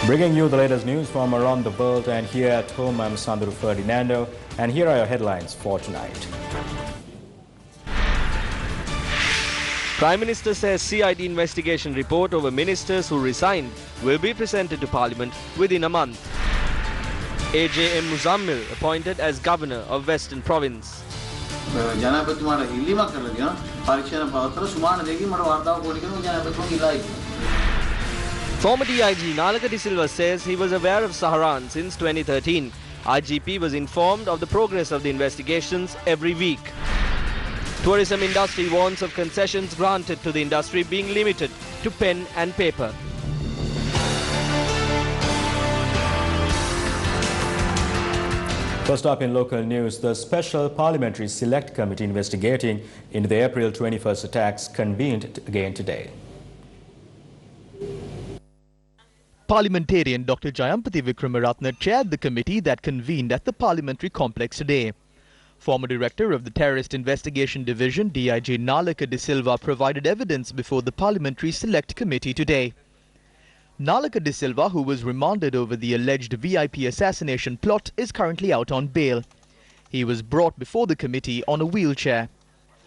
Bringing you the latest news from around the world, and here at home, I'm Sandro Ferdinando, and here are your headlines for tonight. Prime Minister says CID investigation report over ministers who resigned will be presented to Parliament within a month. AJM Muzammil appointed as Governor of Western Province. Former DIG Lanka says he was aware of Saharan since 2013. IGP was informed of the progress of the investigations every week. Tourism industry warns of concessions granted to the industry being limited to pen and paper. First up in local news, the Special Parliamentary Select Committee investigating into the April 21st attacks convened again today. Parliamentarian Dr. Jayampati Vikramaratne chaired the committee that convened at the parliamentary complex today. Former director of the Terrorist Investigation Division, DIG Nalaka De Silva, provided evidence before the Parliamentary Select Committee today. Nalaka De Silva, who was remanded over the alleged VIP assassination plot, is currently out on bail. He was brought before the committee on a wheelchair.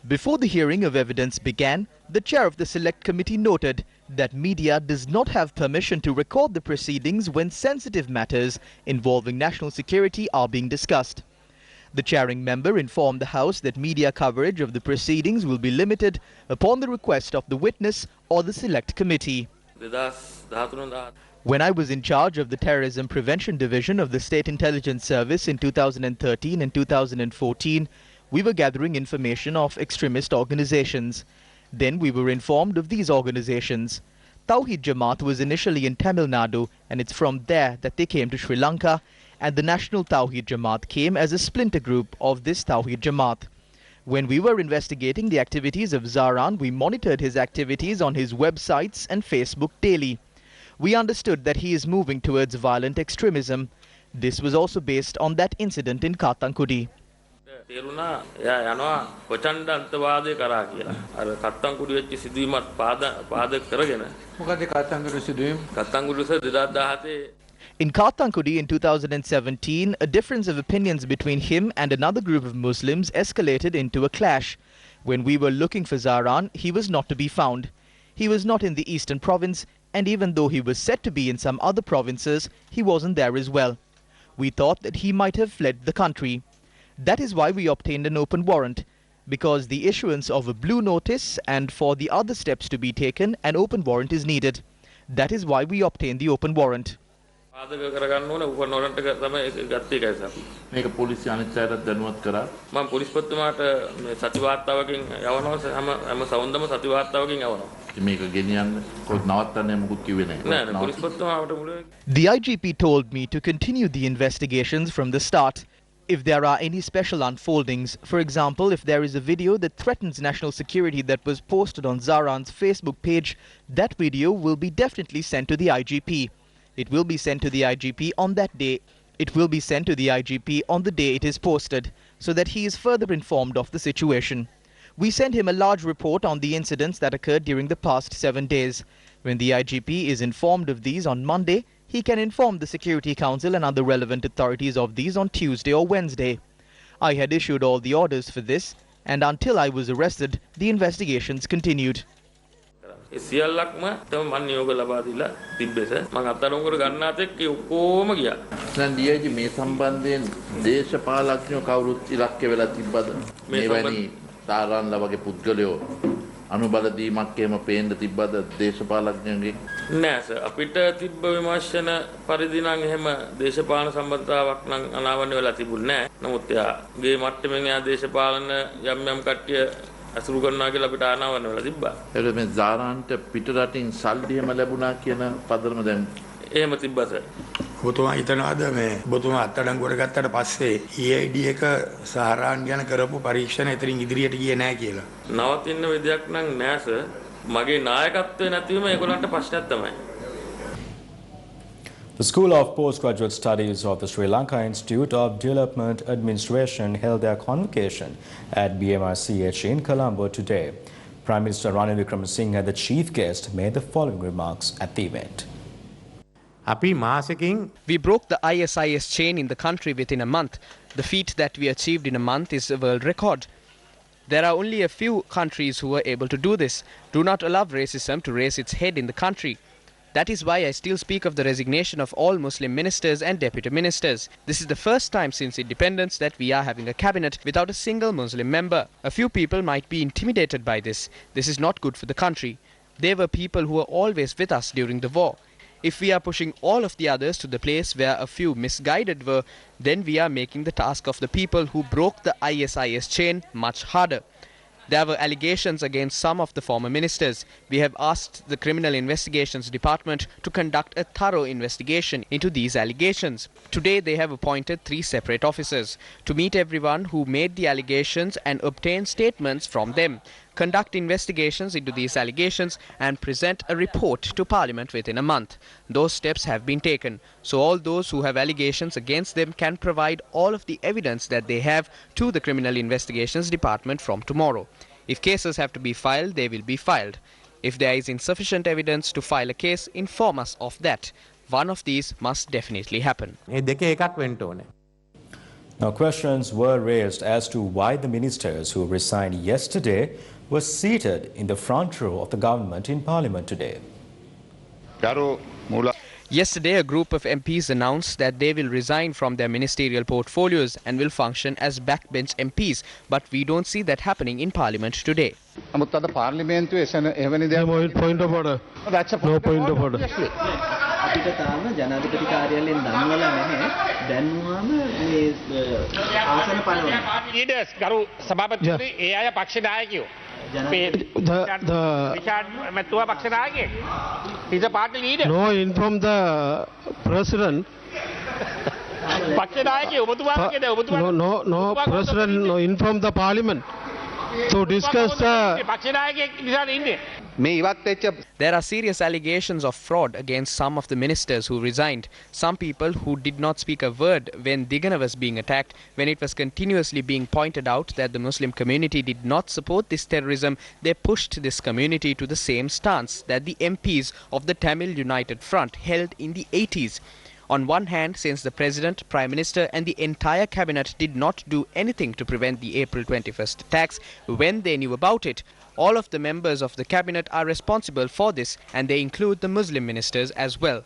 Before the hearing of evidence began, the chair of the Select Committee noted that media does not have permission to record the proceedings when sensitive matters involving national security are being discussed. The chairing member informed the House that media coverage of the proceedings will be limited upon the request of the witness or the Select Committee. When I was in charge of the Terrorism Prevention Division of the State Intelligence Service in 2013 and 2014, we were gathering information of extremist organizations. Then we were informed of these organizations. Tawhid Jamaat was initially in Tamil Nadu, and it's from there that they came to Sri Lanka, and the National Tawhid Jamaat came as a splinter group of this Tawhid Jamaat. When we were investigating the activities of Zaran, we monitored his activities on his websites and Facebook daily. We understood that he is moving towards violent extremism. This was also based on that incident in Kathankudi. In Kathankudi in 2017, a difference of opinions between him and another group of Muslims escalated into a clash. When we were looking for Zaran, he was not to be found. He was not in the eastern province, and even though he was said to be in some other provinces, he wasn't there as well. We thought that he might have fled the country. That is why we obtained an open warrant, because the issuance of a blue notice and for the other steps to be taken, an open warrant is needed. That is why we obtained the open warrant. The IGP told me to continue the investigations from the start. If there are any special unfoldings, for example, if there is a video that threatens national security that was posted on Zaran's Facebook page, that video will be definitely sent to the IGP. It will be sent to the IGP on that day. It will be sent to the IGP on the day it is posted, so that he is further informed of the situation. We sent him a large report on the incidents that occurred during the past 7 days. When the IGP is informed of these on Monday, he can inform the Security Council and other relevant authorities of these on Tuesday or Wednesday. I had issued all the orders for this, and until I was arrested, the investigations continued. අනුබල දීමක් එහෙම පේන්න තිබ්බද දේශපාලඥයන්ගේ නෑ sir අපිට තිබ්බ විමර්ශන පරිදි නම් එහෙම දේශපාලන සම්බන්ධතාවක් නම් අනාවරණය වෙලා තිබුණ නෑ නමුත් ගේ මට්ටමින් යා දේශපාලන යම් කට්ටිය අසුරු කරනවා කියලා අපිට අනාවරණය වෙලා තිබ්බා ඒක මේ ජාරාන්ට පිට රටින් සල්ලි එහෙම ලැබුණා කියන පදනම දැන් එහෙම තිබ්බා සර් ඔබතුමා හිතනවාද මේ ඔබතුමා අත්අඩංගුවට ගත්තට පස්සේ EID එක සහරාන් ගැන කරපු පරීක්ෂණ එතනින් ඉදිරියට ගියේ නැහැ කියලා. නවතින්න විදියක් නම් නැහැ සර්. මගේ නායකත්වය නැතිවම ඒගොල්ලන්ට ප්‍රශ්නයක් තමයි. The School of Postgraduate Studies of the Sri Lanka Institute of Development Administration held their convocation at BMRCH in Colombo today. Prime Minister Ranil Wickremesinghe, the chief guest, made the following remarks at the event. අපි මාසකින් We broke the ISIS chain in the country within a month. The feat that we achieved in a month is a world record. There are only a few countries who were able to do this. Do not allow racism to raise its head in the country. That is why I still speak of the resignation of all Muslim ministers and deputy ministers. This is the first time since independence that we are having a cabinet without a single Muslim member. A few people might be intimidated by this. This is not good for the country. They were people who were always with us during the war. If we are pushing all of the others to the place where a few misguided were, then we are making the task of the people who broke the ISIS chain much harder. There were allegations against some of the former ministers. We have asked the Criminal Investigations Department to conduct a thorough investigation into these allegations. Today they have appointed 3 separate officers to meet everyone who made the allegations and obtain statements from them, conduct investigations into these allegations and present a report to Parliament within a month. Those steps have been taken, so all those who have allegations against them can provide all of the evidence that they have to the Criminal Investigations Department from tomorrow. If cases have to be filed, they will be filed. If there is insufficient evidence to file a case, inform us of that. One of these must definitely happen. මේ දෙකේ එකක් වෙන්න ඕනේ. Now, questions were raised as to why the ministers who resigned yesterday were seated in the front row of the government in Parliament today. Yesterday, a group of MPs announced that they will resign from their ministerial portfolios and will function as backbench MPs, but we don't see that happening in Parliament today. Point of order. That's a No point of order. අපිට තාම ජනාධිපති කාර්යාලයෙන් දන්වලා නැහැ. දැන්වම මේ ආසන පනවනවා. Leaders, ගරු සභාපතිතුමනි, ඒ අය පක්ෂ නායකයෝ. Richard මැතුවා පක්ෂ නායකයෙක්. He's a party leader. No, inform the president. පක්ෂ නායකයෝ ඔබතුමා කියද ඔබතුමා No, president, no, inform the parliament to discuss the පක්ෂ නායකයෙක් නිසා ඉන්නේ. There are serious allegations of fraud against some of the ministers who resigned. Some people who did not speak a word when Digana was being attacked, when it was continuously being pointed out that the Muslim community did not support this terrorism, they pushed this community to the same stance that the MPs of the Tamil United Front held in the 80s. On one hand, since the President, Prime Minister and the entire cabinet did not do anything to prevent the April 21st attacks when they knew about it, all of the members of the cabinet are responsible for this, and they include the Muslim ministers as well.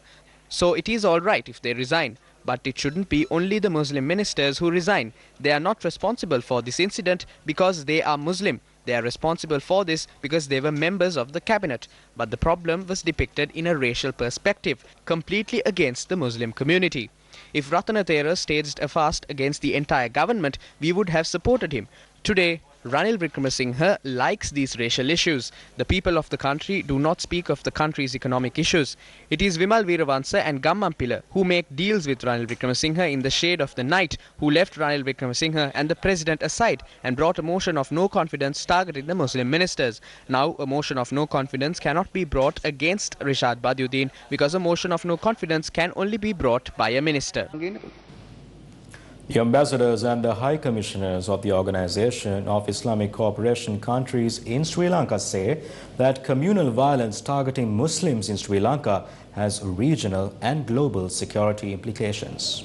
So it is all right if they resign, but it shouldn't be only the Muslim ministers who resign. They are not responsible for this incident because they are Muslim. They are responsible for this because they were members of the cabinet. But the problem was depicted in a racial perspective, completely against the Muslim community. If Ratanathera staged a fast against the entire government, we would have supported him. Today, Ranil Wickremesinghe likes these racial issues. The people of the country do not speak of the country's economic issues. It is Vimal Weerawansa and Gammampila who make deals with Ranil Wickremesinghe in the shade of the night, who left Ranil Wickremesinghe and the president aside and brought a motion of no confidence targeting the Muslim ministers. Now, a motion of no confidence cannot be brought against Rishad Badiuddin because a motion of no confidence can only be brought by a minister. The ambassadors and the high commissioners of the Organization of Islamic Cooperation countries in Sri Lanka say that communal violence targeting Muslims in Sri Lanka has regional and global security implications.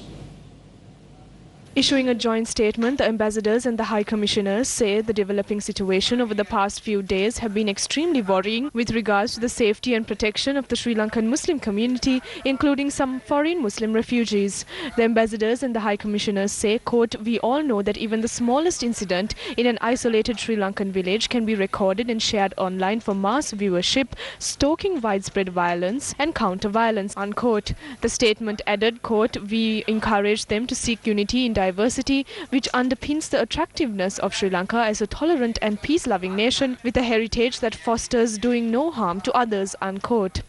Issuing a joint statement, the ambassadors and the high commissioners say the developing situation over the past few days have been extremely worrying with regards to the safety and protection of the Sri Lankan Muslim community, including some foreign Muslim refugees. The ambassadors and the high commissioners say, quote, "We all know that even the smallest incident in an isolated Sri Lankan village can be recorded and shared online for mass viewership, stoking widespread violence and counter-violence," unquote. The statement added, quote, "We encourage them to seek unity in diversity, which underpins the attractiveness of Sri Lanka as a tolerant and peace-loving nation with a heritage that fosters doing no harm to others," unquote.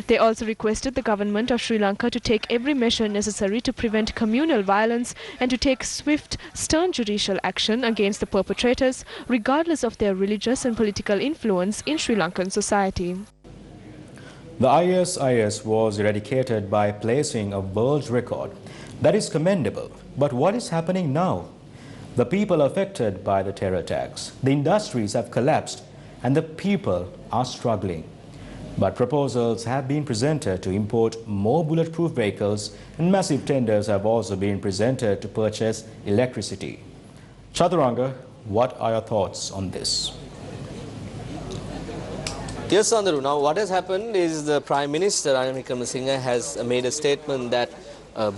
They also requested the government of Sri Lanka to take every measure necessary to prevent communal violence and to take swift, stern judicial action against the perpetrators, regardless of their religious and political influence in Sri Lankan society. The ISIS was eradicated by placing a world record. That is commendable. But what is happening now? The people affected by the terror attacks, the industries have collapsed, and the people are struggling. But proposals have been presented to import more bulletproof vehicles, and massive tenders have also been presented to purchase electricity. Chaturanga, what are your thoughts on this? Yes, Sandharu. Now, what has happened is the Prime Minister, Ranil Wickremesinghe, has made a statement that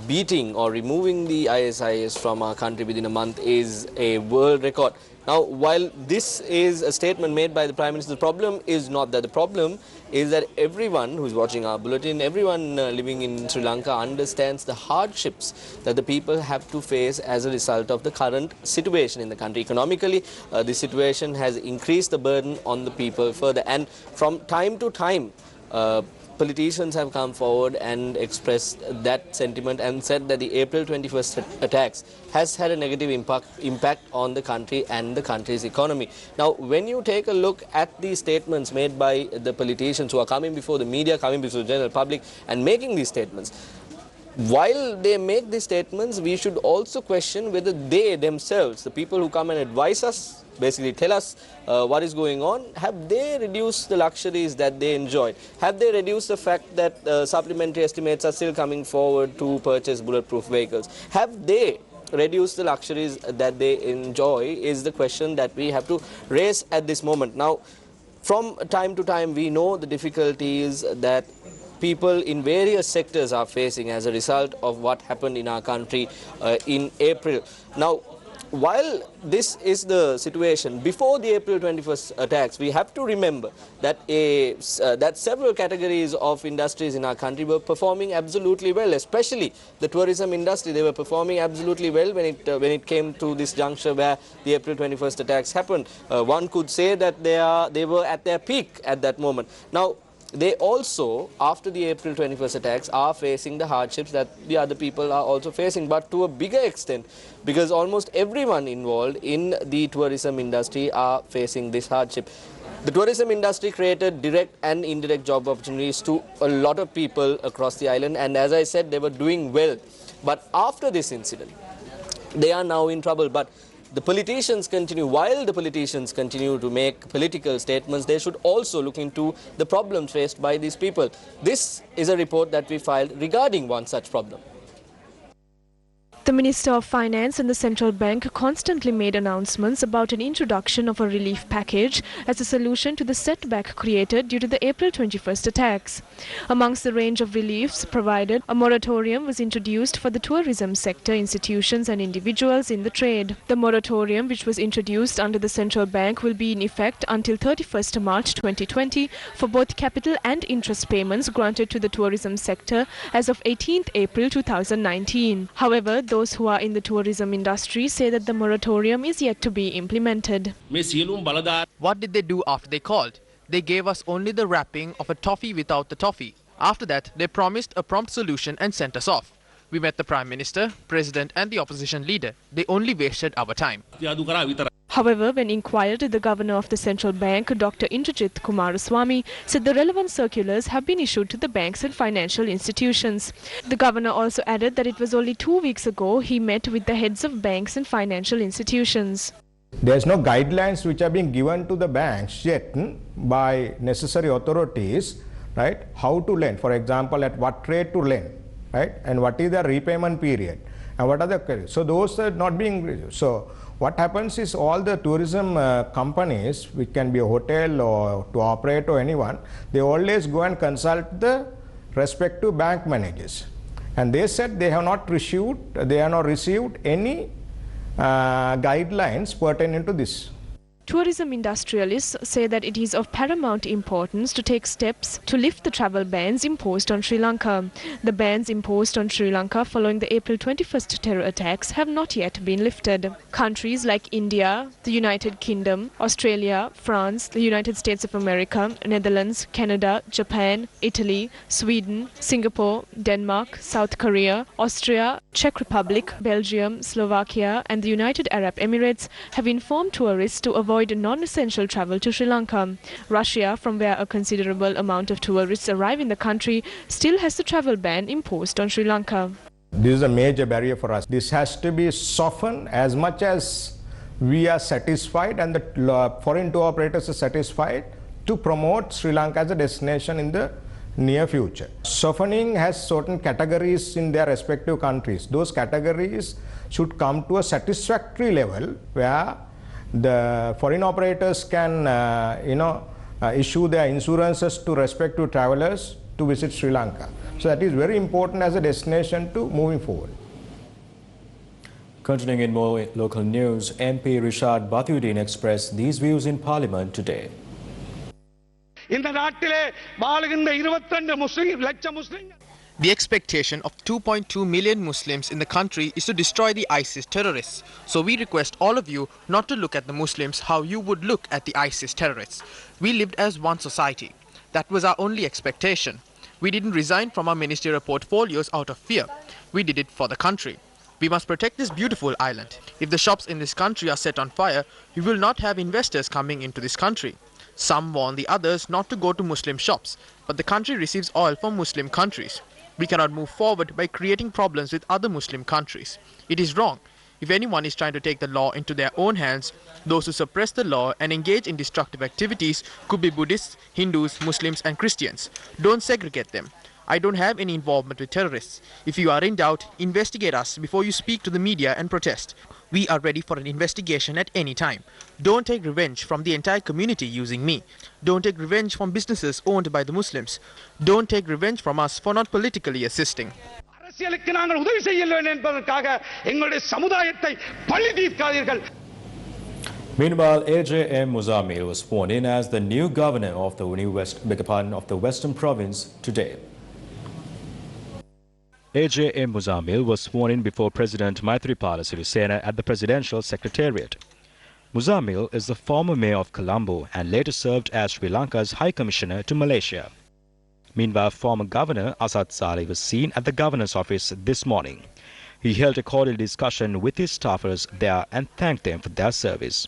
beating or removing the ISIS from our country within a month is a world record. Now, while this is a statement made by the Prime Minister, the problem is not that. The problem is that everyone who is watching our bulletin, everyone living in Sri Lanka understands the hardships that the people have to face as a result of the current situation in the country. Economically, this situation has increased the burden on the people further. And from time to time, politicians have come forward and expressed that sentiment and said that the April 21st attacks has had a negative impact on the country and the country's economy. Now, when you take a look at the statements made by the politicians who are coming before the media, coming before the general public and making these statements, while they make these statements, we should also question whether they themselves, the people who come and advise us, basically tell us what is going on, have they reduced the luxuries that they enjoy? Have they reduced the fact that supplementary estimates are still coming forward to purchase bulletproof vehicles? Have they reduced the luxuries that they enjoy is the question that we have to raise at this moment. Now, from time to time, we know the difficulties that people in various sectors are facing as a result of what happened in our country in April. Now, while this is the situation before the April 21st attacks, we have to remember that that several categories of industries in our country were performing absolutely well, especially the tourism industry. They were performing absolutely well when it came to this juncture where the April 21st attacks happened. One could say that they were at their peak at that moment. Now, they also, after the April 21st attacks, are facing the hardships that the other people are also facing, but to a bigger extent, because almost everyone involved in the tourism industry are facing this hardship. The tourism industry created direct and indirect job opportunities to a lot of people across the island, and as I said, they were doing well. But after this incident, they are now in trouble. But the politicians continue, while the politicians continue to make political statements, they should also look into the problems faced by these people. This is a report that we filed regarding one such problem. The Minister of Finance and the Central Bank constantly made announcements about an introduction of a relief package as a solution to the setback created due to the April 21st attacks. Amongst the range of reliefs provided, a moratorium was introduced for the tourism sector, institutions and individuals in the trade. The moratorium, which was introduced under the Central Bank, will be in effect until 31st March 2020 for both capital and interest payments granted to the tourism sector as of 18th April 2019. However, those who are in the tourism industry say that the moratorium is yet to be implemented. What did they do after they called? They gave us only the wrapping of a toffee without the toffee. After that, they promised a prompt solution and sent us off. We met the Prime Minister, President and the opposition leader. They only wasted our time. However, when inquired, the Governor of the Central Bank, Dr. Indrajit Kumaraswamy, said the relevant circulars have been issued to the banks and financial institutions. The Governor also added that it was only 2 weeks ago he met with the heads of banks and financial institutions. There is no guidelines which are being given to the banks yet by necessary authorities, right? How to lend, for example, at what rate to lend, right? And what is the repayment period, and what are the credits. So those are not being. So what happens is all the tourism companies, which can be a hotel or to operate or anyone, they always go and consult the respective bank managers, and they said they have not received any guidelines pertaining to this. Tourism industrialists say that it is of paramount importance to take steps to lift the travel bans imposed on Sri Lanka. The bans imposed on Sri Lanka following the April 21st terror attacks have not yet been lifted. Countries like India, the United Kingdom, Australia, France, the United States of America, Netherlands, Canada, Japan, Italy, Sweden, Singapore, Denmark, South Korea, Austria, Czech Republic, Belgium, Slovakia and the United Arab Emirates have informed tourists to avoid non-essential travel to Sri Lanka. Russia, from where a considerable amount of tourists arrive in the country, still has the travel ban imposed on Sri Lanka. This is a major barrier for us. This has to be softened as much as we are satisfied and the foreign tour operators are satisfied to promote Sri Lanka as a destination in the near future. Softening has certain categories in their respective countries. Those categories should come to a satisfactory level where the foreign operators can issue their insurances to respective travelers to visit Sri Lanka. So that is very important as a destination to moving forward. Continuing in more local news, MP Rishad Bathiuddin expressed these views in Parliament today. The expectation of 2.2 million Muslims in the country is to destroy the ISIS terrorists. So we request all of you not to look at the Muslims how you would look at the ISIS terrorists. We lived as one society. That was our only expectation. We didn't resign from our ministerial portfolios out of fear. We did it for the country. We must protect this beautiful island. If the shops in this country are set on fire, we will not have investors coming into this country. Some warn the others not to go to Muslim shops, but the country receives oil from Muslim countries. We cannot move forward by creating problems with other Muslim countries. It is wrong. If anyone is trying to take the law into their own hands, those who suppress the law and engage in destructive activities could be Buddhists, Hindus, Muslims and Christians. Don't segregate them. I don't have any involvement with terrorists. If you are in doubt, investigate us before you speak to the media and protest. We are ready for an investigation at any time. Don't take revenge from the entire community using me. Don't take revenge from businesses owned by the Muslims. Don't take revenge from us for not politically assisting. Meanwhile, A.J.M. Muzammil was sworn in as the new governor of the Western Province today. A.J.M. Muzammil was sworn in before President Maithripala Sirisena at the Presidential Secretariat. Muzammil is the former mayor of Colombo and later served as Sri Lanka's High Commissioner to Malaysia. Meanwhile, former Governor Asad Saleh was seen at the Governor's office this morning. He held a cordial discussion with his staffers there and thanked them for their service.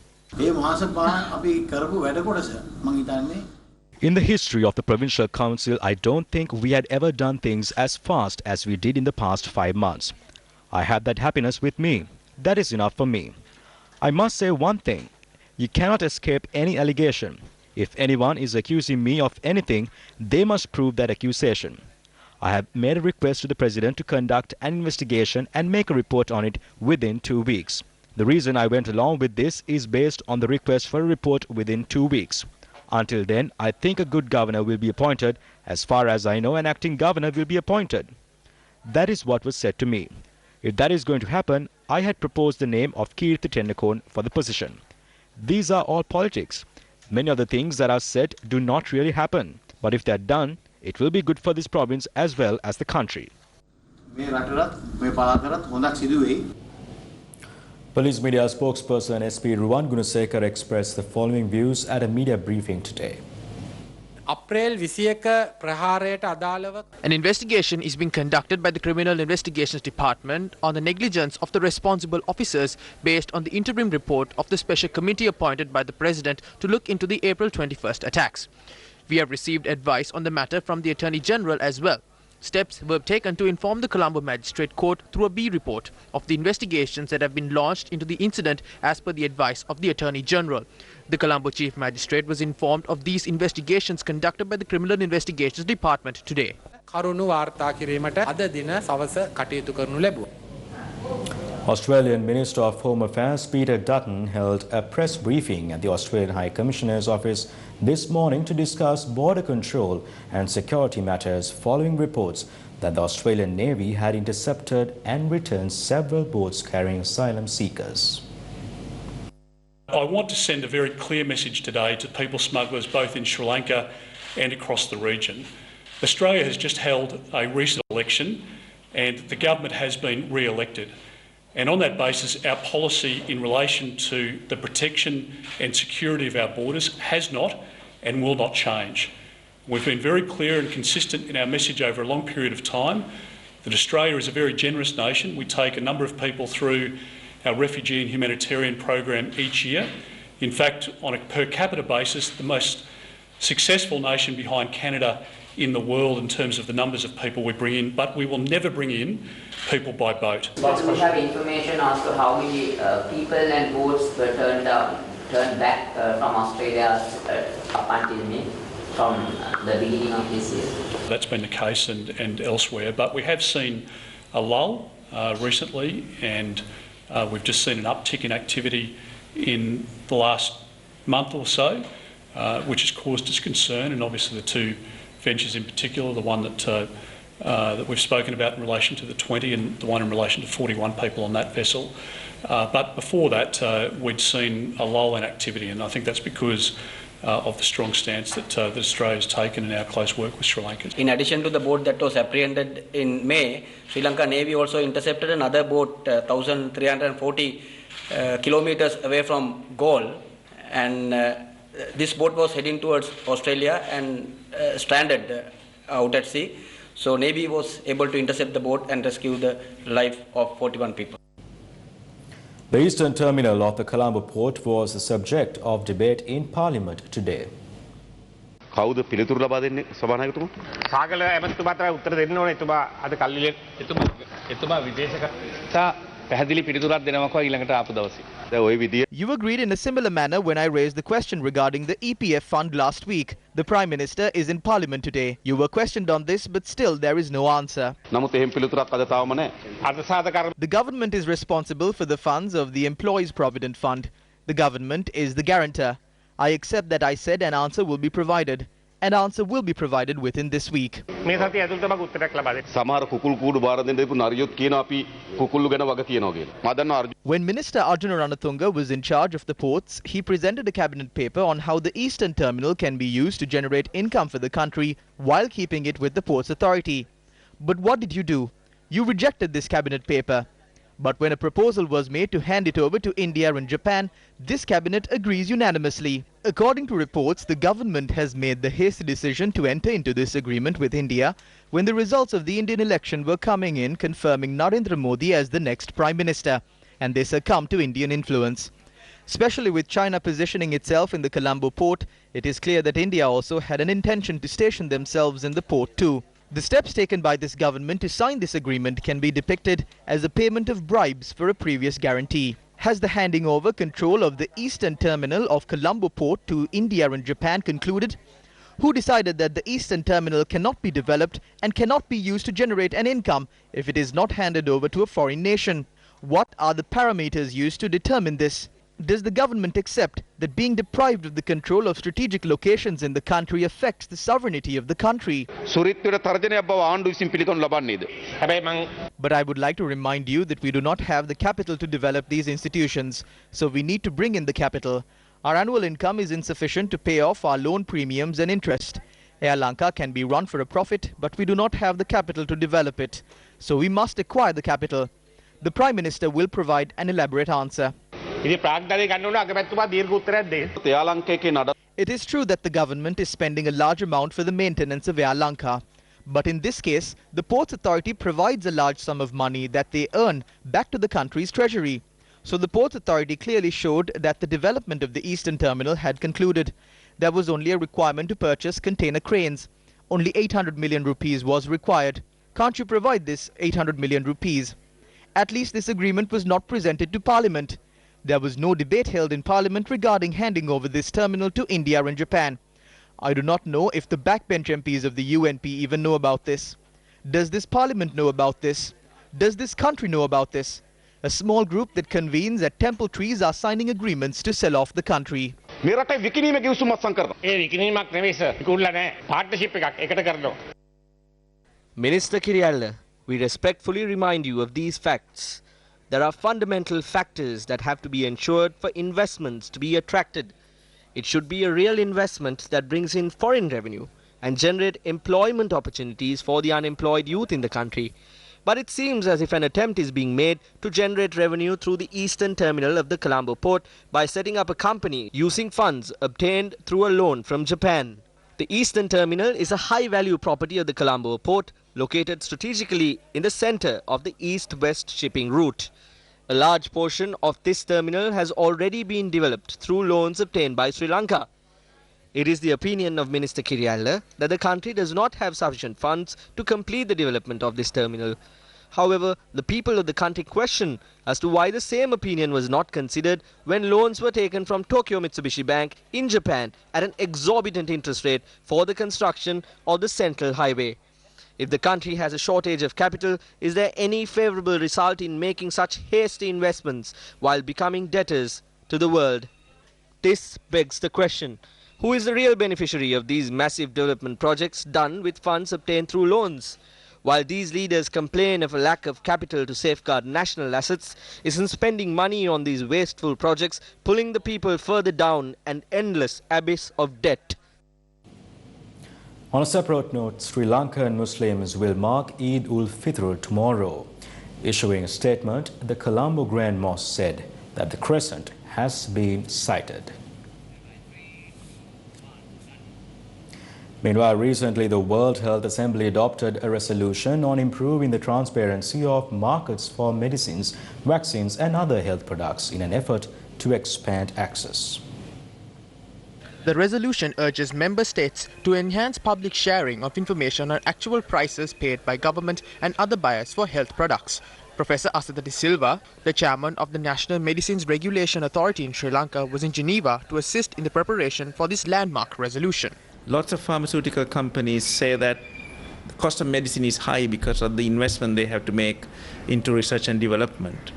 In the history of the Provincial Council, I don't think we had ever done things as fast as we did in the past 5 months. I had that happiness with me. That is enough for me. I must say one thing. You cannot escape any allegation. If anyone is accusing me of anything, they must prove that accusation. I have made a request to the President to conduct an investigation and make a report on it within 2 weeks. The reason I went along with this is based on the request for a report within 2 weeks. Until then, I think a good governor will be appointed. As far as I know, an acting governor will be appointed. That is what was said to me. If that is going to happen, I had proposed the name of Kirti Tennakon for the position. These are all politics. Many of the things that are said do not really happen. But if they are done, it will be good for this province as well as the country. Police media spokesperson SP Ruwan Gunasekar expressed the following views at a media briefing today. An investigation is being conducted by the Criminal Investigations Department on the negligence of the responsible officers based on the interim report of the special committee appointed by the President to look into the April 21st attacks. We have received advice on the matter from the Attorney General as well. Steps were taken to inform the Colombo Magistrate Court through a B report of the investigations that have been launched into the incident as per the advice of the Attorney General. The Colombo Chief Magistrate was informed of these investigations conducted by the Criminal Investigations Department today. Australian Minister of Home Affairs Peter Dutton held a press briefing at the Australian High Commissioner's office this morning to discuss border control and security matters following reports that the Australian Navy had intercepted and returned several boats carrying asylum seekers. I want to send a very clear message today to people smugglers both in Sri Lanka and across the region. Australia has just held a recent election and the government has been re-elected. And on that basis, our policy in relation to the protection and security of our borders has not and will not change. We've been very clear and consistent in our message over a long period of time that Australia is a very generous nation. We take a number of people through our refugee and humanitarian program each year. In fact, on a per capita basis, the most successful nation behind Canada in the world in terms of the numbers of people we bring in, but we will never bring in people by boat. Do we have information as to how many people and boats were turned down turned back from Australia up until May from the beginning of this year. That's been the case and elsewhere, but we have seen a lull recently, and we've just seen an uptick in activity in the last month or so, which has caused us concern, and obviously the two ventures in particular, the one that we've spoken about in relation to the 20 and the one in relation to 41 people on that vessel. But before that, we'd seen a lull in activity, and I think that's because of the strong stance that Australia has taken in our close work with Sri Lanka. In addition to the boat that was apprehended in May, Sri Lanka Navy also intercepted another boat 1,340 kilometers away from Galle, and this boat was heading towards Australia and stranded out at sea. So Navy was able to intercept the boat and rescue the life of 41 people. The eastern terminal of the Colombo port was the subject of debate in Parliament today. කවුද පිළිතුරු ලබා දෙන්නේ සභානායකතුමා? සාගල ඇමතුමාට උත්තර දෙන්න ඕනේ. අද කල්ලිලේ එතුමා විදේශක පැහැදිලි පිළිතුරක් දෙනවා කෝ ඊළඟට ආපු දවසේ. You agreed in a similar manner when I raised the question regarding the EPF fund last week. The Prime Minister is in Parliament today. You were questioned on this, but still there is no answer. The government is responsible for the funds of the Employees Provident Fund. The government is the guarantor. I accept that I said an answer will be provided. An answer will be provided within this week. When Minister Arjuna Ranatunga was in charge of the ports, he presented a cabinet paper on how the eastern terminal can be used to generate income for the country while keeping it with the Ports Authority. But what did you do? You rejected this cabinet paper. But when a proposal was made to hand it over to India and Japan, this cabinet agrees unanimously. According to reports, the government has made the hasty decision to enter into this agreement with India when the results of the Indian election were coming in, confirming Narendra Modi as the next Prime Minister, and they succumbed to Indian influence. Especially with China positioning itself in the Colombo port, it is clear that India also had an intention to station themselves in the port too. The steps taken by this government to sign this agreement can be depicted as a payment of bribes for a previous guarantee. Has the handing over control of the eastern terminal of Colombo port to India and Japan concluded? Who decided that the eastern terminal cannot be developed and cannot be used to generate an income if it is not handed over to a foreign nation? What are the parameters used to determine this? Does the government accept that being deprived of the control of strategic locations in the country affects the sovereignty of the country? But I would like to remind you that we do not have the capital to develop these institutions, so we need to bring in the capital. Our annual income is insufficient to pay off our loan premiums and interest. Air Lanka can be run for a profit, but we do not have the capital to develop it, so we must acquire the capital. The Prime Minister will provide an elaborate answer. It is true that the government is spending a large amount for the maintenance of Air Lanka. But in this case, the Ports Authority provides a large sum of money that they earn back to the country's treasury. So the Ports Authority clearly showed that the development of the eastern terminal had concluded. There was only a requirement to purchase container cranes. Only 800 million rupees was required. Can't you provide this 800 million rupees? At least this agreement was not presented to Parliament. There was no debate held in Parliament regarding handing over this terminal to India and Japan. I do not know if the backbench MPs of the UNP even know about this. Does this Parliament know about this? Does this country know about this? A small group that convenes at temple trees are signing agreements to sell off the country. Minister Kirialla, we respectfully remind you of these facts. There are fundamental factors that have to be ensured for investments to be attracted. It should be a real investment that brings in foreign revenue and generate employment opportunities for the unemployed youth in the country. But it seems as if an attempt is being made to generate revenue through the eastern terminal of the Colombo port by setting up a company using funds obtained through a loan from Japan. The eastern terminal is a high-value property of the Colombo port, located strategically in the center of the east-west shipping route. A large portion of this terminal has already been developed through loans obtained by Sri Lanka. It is the opinion of Minister Kirialla that the country does not have sufficient funds to complete the development of this terminal. However, the people of the country question as to why the same opinion was not considered when loans were taken from Tokyo Mitsubishi Bank in Japan at an exorbitant interest rate for the construction of the Central Highway. If the country has a shortage of capital, is there any favourable result in making such hasty investments while becoming debtors to the world? This begs the question, who is the real beneficiary of these massive development projects done with funds obtained through loans? While these leaders complain of a lack of capital to safeguard national assets, isn't spending money on these wasteful projects pulling the people further down an endless abyss of debt? On a separate note, Sri Lankan Muslims will mark Eid ul-Fitr tomorrow. Issuing a statement, the Colombo Grand Mosque said that the crescent has been sighted. Meanwhile, recently the World Health Assembly adopted a resolution on improving the transparency of markets for medicines, vaccines and other health products in an effort to expand access. The resolution urges member states to enhance public sharing of information on actual prices paid by government and other buyers for health products. Professor Asata De Silva, the chairman of the National Medicines Regulation Authority in Sri Lanka, was in Geneva to assist in the preparation for this landmark resolution. Lots of pharmaceutical companies say that the cost of medicine is high because of the investment they have to make into research and development.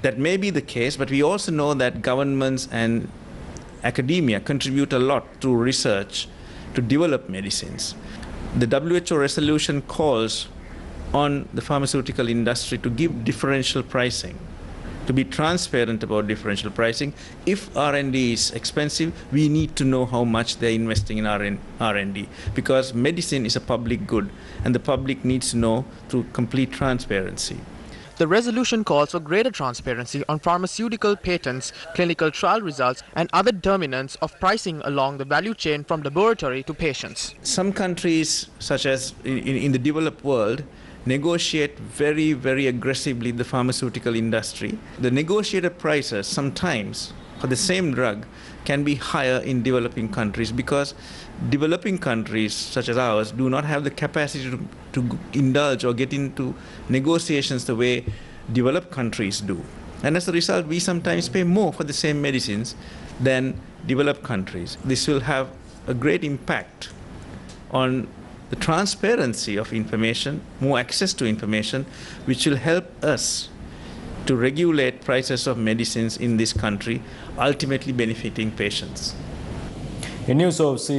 That may be the case, but we also know that governments and academia contribute a lot to research to develop medicines. The WHO resolution calls on the pharmaceutical industry to give differential pricing, to be transparent about differential pricing. If R&D is expensive, we need to know how much they're investing in R&D, because medicine is a public good and the public needs to know through complete transparency. The resolution calls for greater transparency on pharmaceutical patents, clinical trial results and other determinants of pricing along the value chain from laboratory to patients. Some countries, such as in the developed world, negotiate very, very aggressively the pharmaceutical industry. The negotiated prices sometimes for the same drug can be higher in developing countries because developing countries such as ours do not have the capacity to indulge or get into negotiations the way developed countries do. And as a result, we sometimes pay more for the same medicines than developed countries. This will have a great impact on the transparency of information, more access to information, which will help us to regulate prices of medicines in this country, ultimately benefiting patients. In news overseas,